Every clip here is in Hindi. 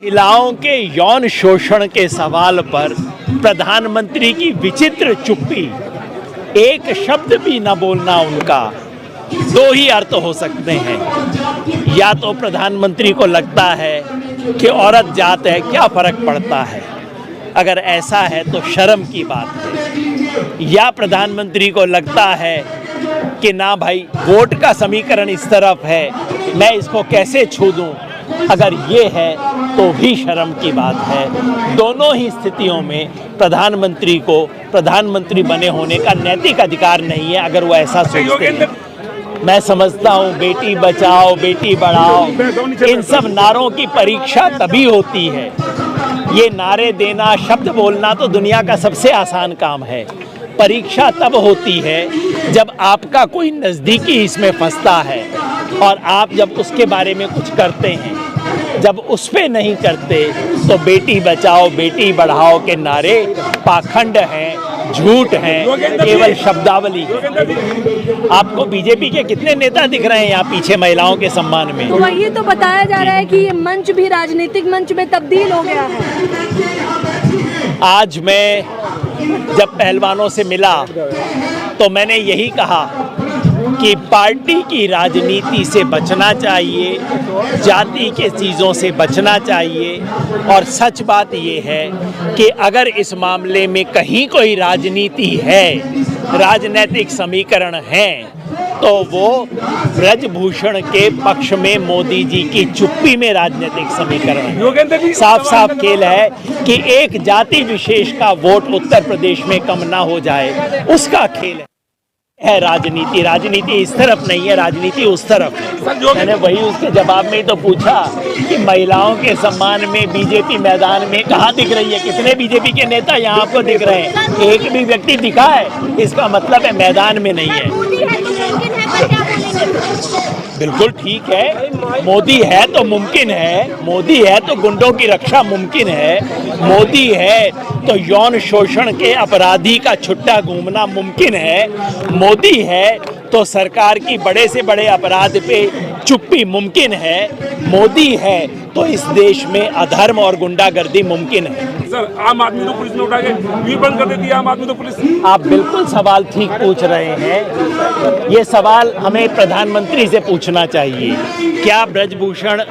महिलाओं के यौन शोषण के सवाल पर प्रधानमंत्री की विचित्र चुप्पी, एक शब्द भी न बोलना उनका, दो ही अर्थ हो सकते हैं। या तो प्रधानमंत्री को लगता है कि औरत जात है, क्या फर्क पड़ता है। अगर ऐसा है तो शर्म की बात है। या प्रधानमंत्री को लगता है कि ना भाई, वोट का समीकरण इस तरफ है, मैं इसको कैसे छू दूं। अगर ये है तो भी शर्म की बात है। दोनों ही स्थितियों में प्रधानमंत्री को प्रधानमंत्री बने होने का नैतिक अधिकार नहीं है। अगर वो ऐसा सोचते हैं, मैं समझता हूँ बेटी बचाओ बेटी बढ़ाओ, इन सब नारों की परीक्षा तभी होती है। ये नारे देना, शब्द बोलना तो दुनिया का सबसे आसान काम है। परीक्षा तब होती है जब आपका कोई नज़दीकी इसमें फंसता है और आप जब उसके बारे में कुछ करते हैं। जब उस पे नहीं करते तो बेटी बचाओ बेटी बढ़ाओ के नारे पाखंड हैं, झूठ हैं, केवल शब्दावली। आपको बीजेपी के कितने नेता दिख रहे हैं यहाँ पीछे महिलाओं के सम्मान में? तो वही तो बताया जा रहा है कि ये मंच भी राजनीतिक मंच में तब्दील हो गया है। आज मैं जब पहलवानों से मिला तो मैंने यही कहा कि पार्टी की राजनीति से बचना चाहिए, जाति के चीज़ों से बचना चाहिए। और सच बात ये है कि अगर इस मामले में कहीं कोई राजनीति है, राजनीतिक समीकरण है, तो वो ब्रजभूषण के पक्ष में मोदी जी की चुप्पी में राजनीतिक समीकरण है। साफ साफ खेल है कि एक जाति विशेष का वोट उत्तर प्रदेश में कम ना हो जाए, उसका खेल है राजनीति। राजनीति इस तरफ नहीं है, राजनीति उस तरफ है। मैंने वही उसके जवाब में ही तो पूछा कि महिलाओं के सम्मान में बीजेपी मैदान में कहाँ दिख रही है। कितने बीजेपी के नेता यहाँ आपको दिख रहे हैं? एक भी व्यक्ति दिखा है? इसका मतलब है मैदान में नहीं है। बिल्कुल ठीक है, मोदी है तो मुमकिन है, मोदी है तो गुंडों की रक्षा मुमकिन है, मोदी है तो यौन शोषण के अपराधी का छुट्टा घूमना मुमकिन है, मोदी है तो सरकार की बड़े से बड़े अपराध पे चुप्पी मुमकिन है, मोदी है तो इस देश में अधर्म और गुंडागर्दी मुमकिन है। सर, आम आदमी तो पुलिस ने उठा के भी बंद कर देती है। आम आदमी तो पुलिस। आप बिल्कुल सवाल ठीक पूछ रहे हैं। ये सवाल हमें प्रधानमंत्री से पूछना चाहिए। क्या ब्रजभूषण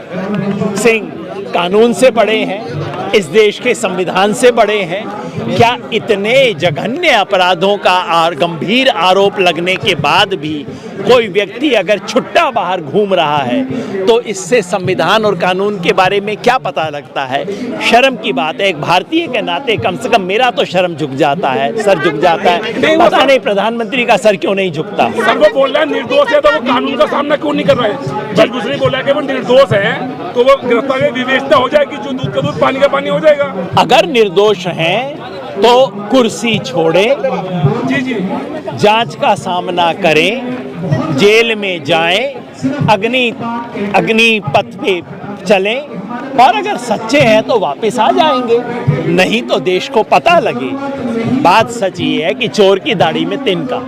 सिंह कानून से बड़े हैं, इस देश के संविधान से बड़े हैं? क्या इतने जघन्य अपराधों का और गंभीर आरोप लगने के बाद भी कोई व्यक्ति अगर छुट्टा बाहर घूम रहा है तो इससे संविधान और कानून के बारे में क्या पता लगता है? शर्म की बात है। एक भारतीय के नाते कम से कम मेरा तो शर्म झुक जाता है, सर झुक जाता है। पता नहीं प्रधानमंत्री का सर क्यों नहीं झुकता। सर वो बोल रहा है निर्दोष है तो वो कानून का सामना क्यों नहीं कर रहा है? जब दूसरे बोला कि वो निर्दोष है तो वो गिरफ्तारी विवेचना हो जाएगी, जो दूध का दूध पानी का पानी हो जाएगा। अगर निर्दोष हैं तो कुर्सी छोड़ें, जांच का सामना करें, जेल में जाएं, अग्नि पथ पे चलें, और अगर सच्चे हैं तो वापस आ जाएंगे, नहीं तो देश को पता लगे। बात सच ये है कि चोर की दाढ़ी में तिनका।